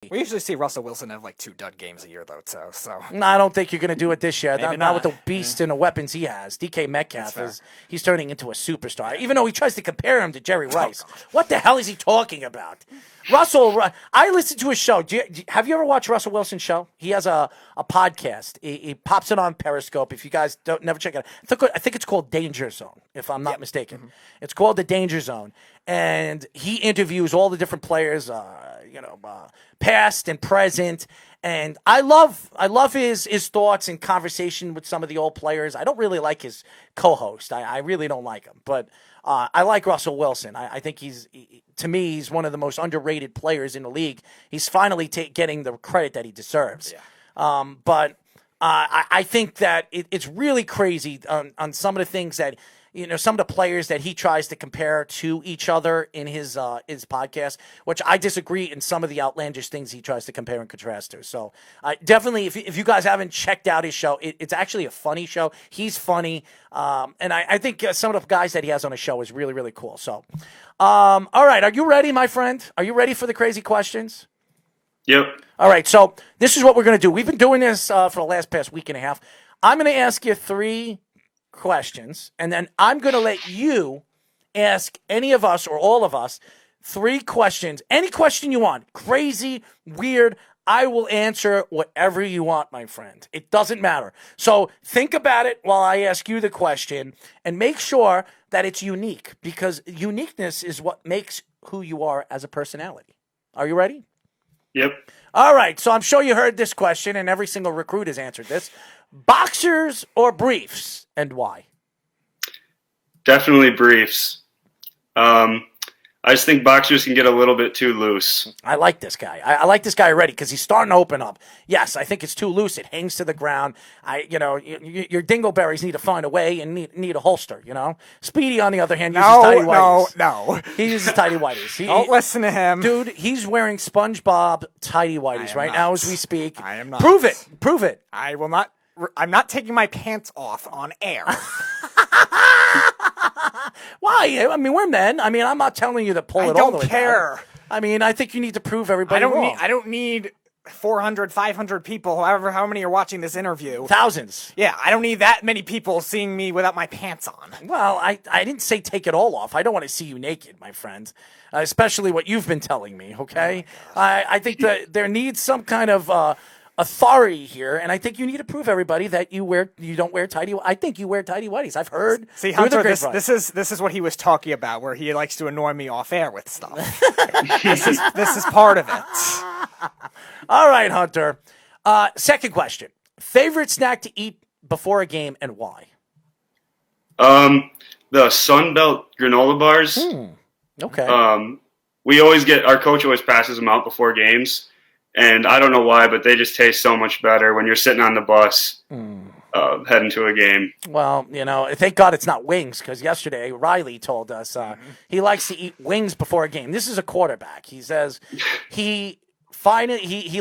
Speedy. We usually see Russell Wilson have like 2 dud games a year, though, so. No, I don't think you're going to do it this year. Maybe Not with not. the beast and the weapons he has. DK Metcalf That's he's turning into a superstar, even though he tries to compare him to Jerry Rice. What the hell is he talking about? I listened to his show. Have you ever watched Russell Wilson's show? He has a podcast. He pops it on Periscope. If you guys never check it out. I think it's called Danger Zone, if I'm not mistaken. Mm-hmm. It's called the Danger Zone. And he interviews all the different players, past and present. And I love his thoughts and conversation with some of the old players. I don't really like his co-host. I really don't like him. But I like Russell Wilson. I think to me, he's one of the most underrated players in the league. He's finally getting the credit that he deserves. Yeah. But I think that it's really crazy on some of the things that, some of the players that he tries to compare to each other in his podcast, which I disagree in some of the outlandish things he tries to compare and contrast to. So definitely, if you guys haven't checked out his show, it's actually a funny show. He's funny. And I think some of the guys that he has on his show is really, really cool. So, all right. Are you ready, my friend? Are you ready for the crazy questions? Yep. All right. So this is what we're going to do. We've been doing this for the past week and a half. I'm going to ask you 3 questions, and then I'm going to let you ask any of us or all of us 3 questions. Any question you want. Crazy, weird. I will answer whatever you want, my friend. It doesn't matter. So think about it while I ask you the question, and make sure that it's unique, because uniqueness is what makes who you are as a personality. Are you ready? Yep. All right. So I'm sure you heard this question, and every single recruit has answered this. Boxers or briefs, and why? Definitely briefs. I just think boxers can get a little bit too loose. I like this guy. I like this guy already because he's starting to open up. Yes, I think it's too loose. It hangs to the ground. Your dingleberries need to find a way and need a holster. Speedy, on the other hand, uses tidy whities. No. He uses tidy whities. Don't listen to him, dude. He's wearing SpongeBob tidy whities right now as we speak. I am not. Prove it. I will not. I'm not taking my pants off on air. Why? I mean, we're men. I mean, I'm not telling you to pull it all the way down. I don't care. I mean, I think you need to prove everybody wrong. I don't need 400, 500 people, how many are watching this interview. Thousands. Yeah, I don't need that many people seeing me without my pants on. Well, I didn't say take it all off. I don't want to see you naked, my friend. Especially what you've been telling me, okay? I think that there needs some kind of authority here, and I think you need to prove everybody that you don't wear tidy. I think you wear tidy whities. I've heard. See, Hunter, this is what he was talking about, where he likes to annoy me off air with stuff. this is part of it. All right, Hunter. Second question: favorite snack to eat before a game, and why? The Sunbelt granola bars. Okay. Our coach always passes them out before games. And I don't know why, but they just taste so much better when you're sitting on the bus heading to a game. Well, thank God it's not wings, because yesterday Riley told us he likes to eat wings before a game. This is a quarterback. He says he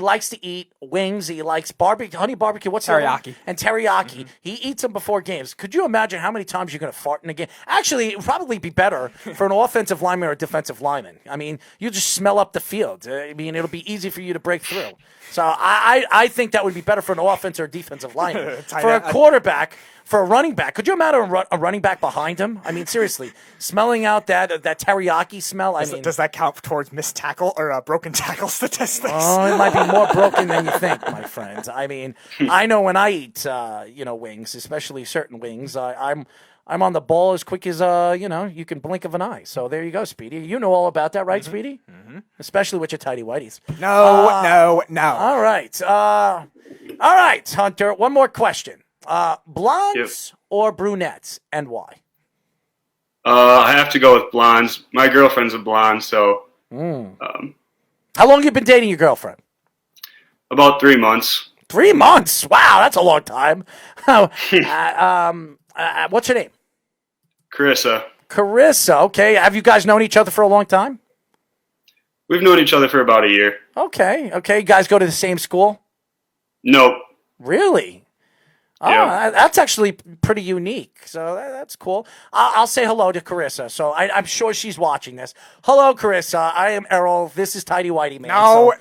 likes to eat wings. He likes honey barbecue. What's teriyaki? And teriyaki. He eats them before games. Could you imagine how many times you're going to fart in a game? Actually, it would probably be better for an offensive lineman or a defensive lineman. I mean, you just smell up the field. I mean, it'll be easy for you to break through. So I think that would be better for an offensive or defensive lineman. For a quarterback, for a running back, could you imagine a running back behind him? I mean, seriously, smelling out that teriyaki smell. Does that count towards missed tackle or broken tackle statistics? Oh, it might be more broken than you think, my friend. I mean, I know when I eat, wings, especially certain wings, I'm on the ball as quick as you can blink of an eye. So there you go, Speedy. You know all about that, right, Speedy? Mm-hmm. Especially with your tidy whities. No. All right, Hunter. One more question. Blondes or brunettes, and why? I have to go with blondes. My girlfriend's a blonde, so. How long have you been dating your girlfriend? About 3 months. 3 months? Wow, that's a long time. What's her name? Carissa. Okay. Have you guys known each other for a long time? We've known each other for about a year. Okay. You guys go to the same school? Nope. Really? Oh, Yeah. that's actually pretty unique. So that's cool. I'll say hello to Carissa. So I'm sure she's watching this. Hello, Carissa. I am Errol. This is Tidy Whitey Man.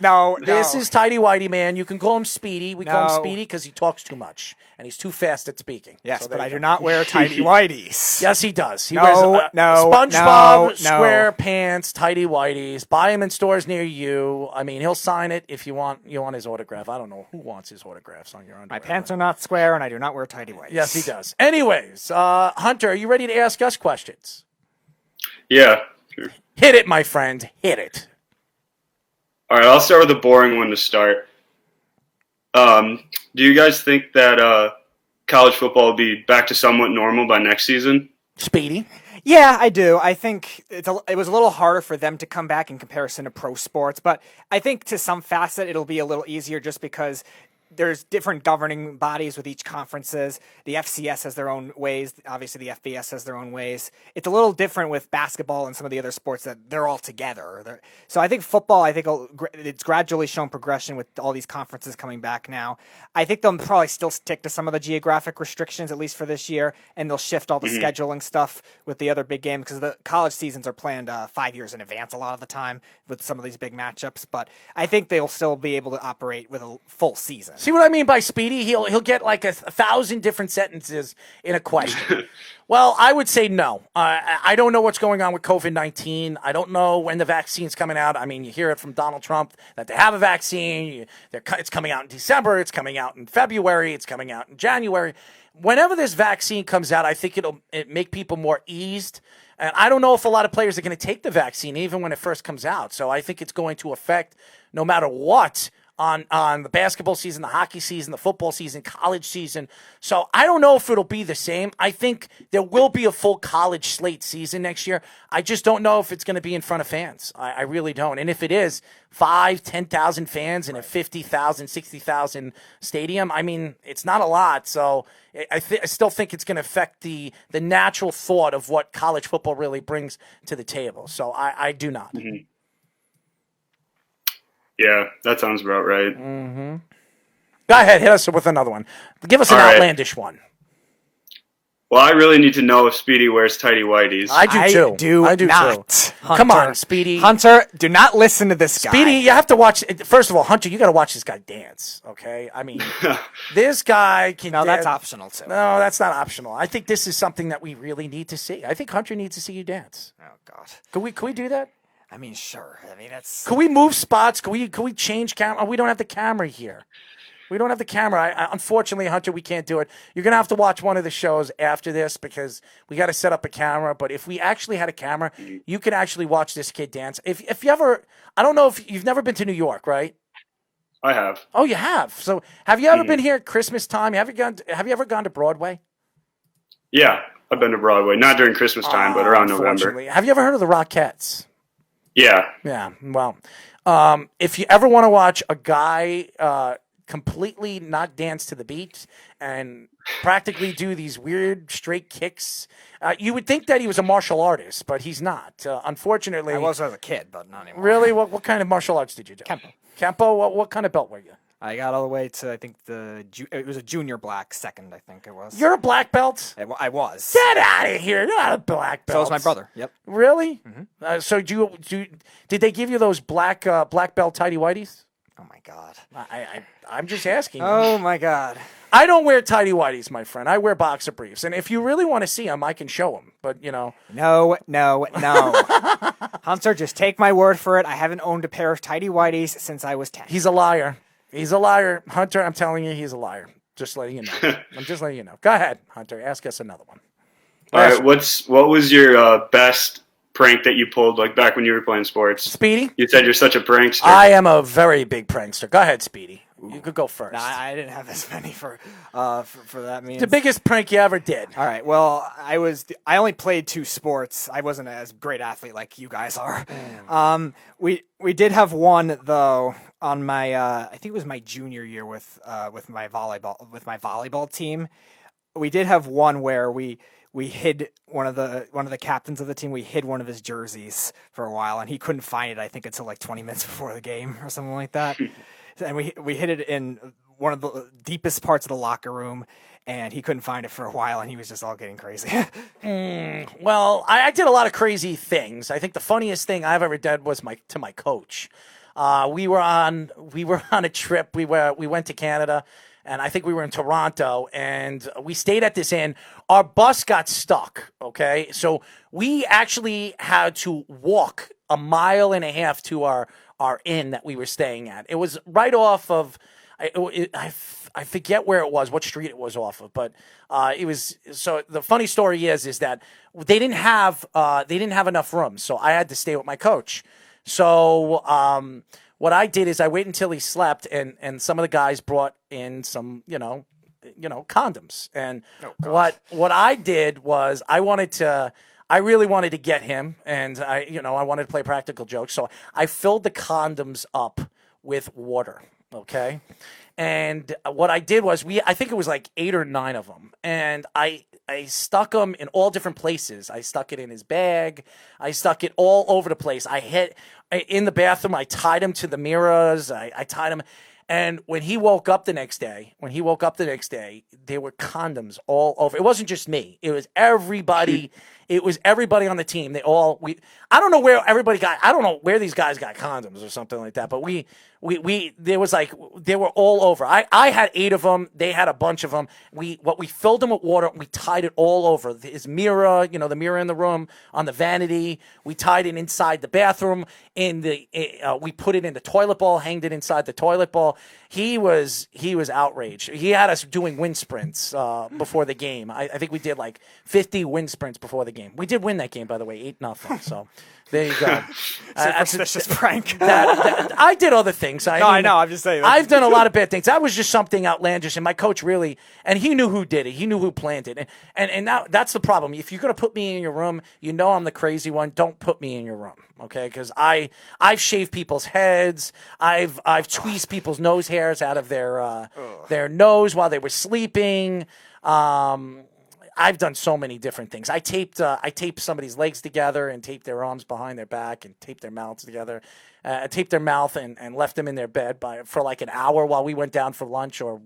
No. This is Tidy Whitey Man. You can call him Speedy. We call him No. Speedy because he talks too much and he's too fast at speaking. Yes, So but there I you do go. not wear tidy whities. Yes, he does. He No, wears no, SpongeBob no. square pants, tidy whities. Buy him in stores near you. I mean, he'll sign it if you want his autograph. I don't know who wants his autographs on your underwear. My pants are not square, and I do not wear tidy whities. Yes, he does. Anyways, Hunter, are you ready to ask us questions? Yeah. Sure. Hit it, my friend. Hit it. All right, I'll start with a boring one to start. Do you guys think that college football will be back to somewhat normal by next season? Speedy. Yeah, I do. I think it was a little harder for them to come back in comparison to pro sports, but I think to some facet it'll be a little easier just because there's different governing bodies with each conferences. The FCS has their own ways. Obviously, the FBS has their own ways. It's a little different with basketball and some of the other sports that they're all together. So I think football, it's gradually shown progression with all these conferences coming back now. I think they'll probably still stick to some of the geographic restrictions, at least for this year, and they'll shift all the scheduling stuff with the other big games because the college seasons are planned 5 years in advance a lot of the time with some of these big matchups. But I think they'll still be able to operate with a full season. See what I mean by Speedy? He'll get like 1,000 different sentences in a question. Well, I would say no. I don't know what's going on with COVID-19. I don't know when the vaccine's coming out. I mean, you hear it from Donald Trump that they have a vaccine. It's coming out in December. It's coming out in February. It's coming out in January. Whenever this vaccine comes out, I think it'll make people more eased. And I don't know if a lot of players are going to take the vaccine even when it first comes out. So I think it's going to affect no matter what on the basketball season, the hockey season, the football season, college season. So I don't know if it'll be the same. I think there will be a full college slate season next year. I just don't know if it's going to be in front of fans. I really don't. And if it is 10,000 fans in a 50,000, 60,000 stadium, I mean, it's not a lot. So I still think it's going to affect the natural thought of what college football really brings to the table. So I do not. Mm-hmm. Yeah, that sounds about right. Mm-hmm. Go ahead, hit us with another one. Give us an outlandish one. Well, I really need to know if Speedy wears tidy whities. I do too. I do not. Too. Hunter, Come on, Speedy. Hunter, do not listen to this guy. Speedy, you have to watch. First of all, Hunter, you got to watch this guy dance. Okay, I mean, this guy can. No, that's optional too. No, that's not optional. I think this is something that we really need to see. I think Hunter needs to see you dance. Oh God. Can we do that? I mean, sure. I mean, that's. Can we move spots? Can we change camera? Oh, we don't have the camera here. We don't have the camera. Unfortunately, Hunter, we can't do it. You're going to have to watch one of the shows after this because we got to set up a camera. But if we actually had a camera, you could actually watch this kid dance. If you ever, I don't know if you've never been to New York, right? I have. Oh, you have. So have you ever been here at Christmas time? Have you ever gone to Broadway? Yeah, I've been to Broadway. Not during Christmas time, but around November. Have you ever heard of the Rockettes? Yeah. Yeah. Well, if you ever want to watch a guy completely not dance to the beat and practically do these weird straight kicks, you would think that he was a martial artist, but he's not. Unfortunately, I was as a kid, but not anymore. Really, what kind of martial arts did you do? Kempo. What kind of belt were you? I got all the way to, I think, it was a junior black second, I think it was. You're a black belt? I was. Get out of here. You're not a black belt. So was my brother. Yep. Really? Mm-hmm. So did they give you those black belt tidy whities? Oh, my God. I'm just asking. Oh, my God. I don't wear tidy whities, my friend. I wear boxer briefs. And if you really want to see them, I can show them. But, you know. No. Hunter, just take my word for it. I haven't owned a pair of tidy whities since I was 10. He's a liar. He's a liar. Hunter, I'm telling you, he's a liar. Just letting you know. I'm just letting you know. Go ahead, Hunter. Ask us another one. All right. What was your best prank that you pulled, like back when you were playing sports? Speedy? You said you're such a prankster. I am a very big prankster. Go ahead, Speedy. You could go first. No, I didn't have as many for that means. The biggest prank you ever did. All right. Well, I only played 2 sports. I wasn't as great athlete like you guys are. We did have one though on my I think it was my junior year with my volleyball team. We did have one where we hid one of the captains of the team. We hid one of his jerseys for a while, and he couldn't find it. I think until like 20 minutes before the game or something like that. And we hid it in one of the deepest parts of the locker room, and he couldn't find it for a while, and he was just all getting crazy. Well, I did a lot of crazy things. I think the funniest thing I've ever did was to my coach. We were on a trip. We went to Canada, and I think we were in Toronto, and we stayed at this inn. Our bus got stuck. Okay, so we actually had to walk 1.5 miles to our inn that we were staying at. It was right off of. I forget where it was, what street it was off of, but it was. So the funny story is that they didn't have enough rooms, so I had to stay with my coach. So what I did is I waited until he slept, and some of the guys brought in some condoms. And what I did was I really wanted to get him, and I wanted to play practical jokes, so I filled the condoms up with water. Okay. And what I did was I think it was like 8 or 9 of them. And I stuck them in all different places. I stuck it in his bag. I stuck it all over the place. In the bathroom, I tied him to the mirrors. I tied him. And when he woke up the next day, there were condoms all over. It wasn't just me. It was everybody. It was everybody on the team. I don't know where these guys got condoms or something like that. But they were all over. I had 8 of them. They had a bunch of them. We filled them with water. We tied it all over his mirror. The mirror in the room, on the vanity. We tied it inside the bathroom. We put it in the toilet bowl. Hanged it inside the toilet bowl. He was outraged. He had us doing wind sprints before the game. I think we did like 50 wind sprints before the game. We did win that game, by the way, 8-0. So there you go. Superstitious prank. I did other things. I know. I'm just saying. I've done a lot of bad things. That was just something outlandish, and my coach really, and he knew who did it. He knew who planned it, and now that's the problem. If you're gonna put me in your room, I'm the crazy one. Don't put me in your room, okay? Because I've shaved people's heads. I've tweezed people's nose hairs out of their nose while they were sleeping. I've done so many different things. I taped somebody's legs together and taped their arms behind their back and taped their mouths together. I taped their mouth and left them in their bed for like an hour while we went down for lunch or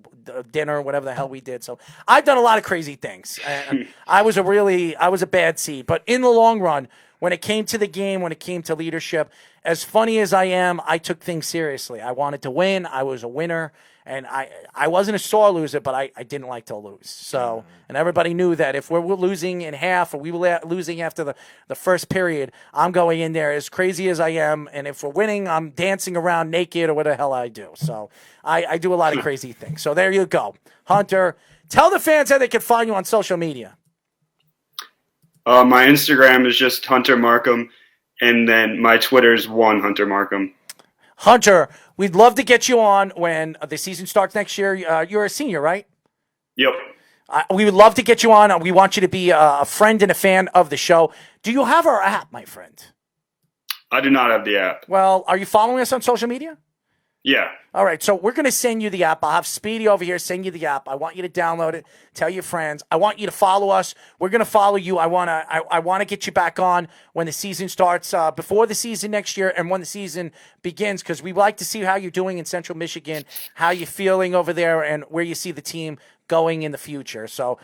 dinner, whatever the hell we did. So I've done a lot of crazy things. And I was a bad seed. But in the long run, when it came to the game, when it came to leadership, as funny as I am, I took things seriously. I wanted to win. I was a winner. And I wasn't a sore loser, but I didn't like to lose. So, and everybody knew that if we're losing in half or we were losing after the first period, I'm going in there as crazy as I am. And if we're winning, I'm dancing around naked or what the hell I do. So I do a lot of crazy things. So there you go. Hunter, tell the fans how they can find you on social media. My Instagram is just Hunter Marcom, and then my Twitter is Hunter Marcom. Hunter, we'd love to get you on when the season starts next year. You're a senior, right? Yep. We would love to get you on. We want you to be a friend and a fan of the show. Do you have our app, my friend? I do not have the app. Well, are you following us on social media? Yeah. All right, so we're going to send you the app. I'll have Speedy over here send you the app. I want you to download it. Tell your friends. I want you to follow us. We're going to follow you. I want to get you back on when the season starts, before the season next year and when the season begins, because we like to see how you're doing in Central Michigan, how you're feeling over there, and where you see the team going in the future. So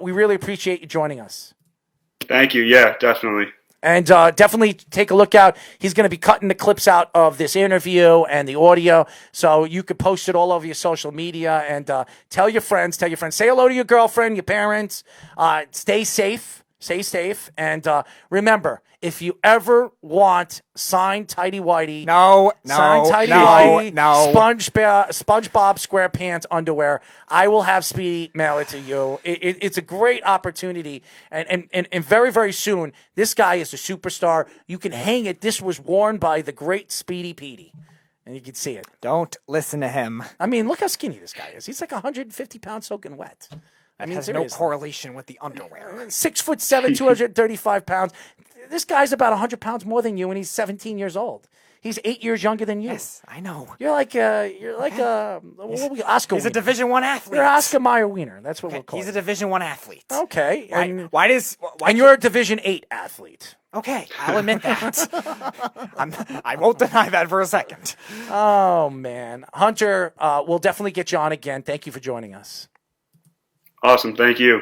we really appreciate you joining us. Thank you. Yeah, definitely. And definitely take a look out. He's going to be cutting the clips out of this interview and the audio, so you could post it all over your social media and tell your friends. Say hello to your girlfriend, your parents. Stay safe. And remember, if you ever want signed Tidy Whitey, SpongeBob SquarePants underwear, I will have Speedy mail it to you. It's a great opportunity, and very, very soon, this guy is a superstar. You can hang it. This was worn by the great Speedy Petey, and you can see it. Don't listen to him. I mean, look how skinny this guy is. He's like 150 pounds soaking wet. I mean, has seriously. no correlation with the underwear. 6'7", 235 pounds. This guy's about 100 pounds more than you, and he's 17 years old. He's 8 years younger than you. Yes, I know. You're like Oscar. He's a Wiener. Division I athlete. You're Oscar Mayer Wiener. That's what we'll call He's a it. Division I athlete. Okay. And Why you're a Division 8 athlete. Okay, I'll admit that. I won't deny that for a second. Oh, man. Hunter, we'll definitely get you on again. Thank you for joining us. Awesome. Thank you.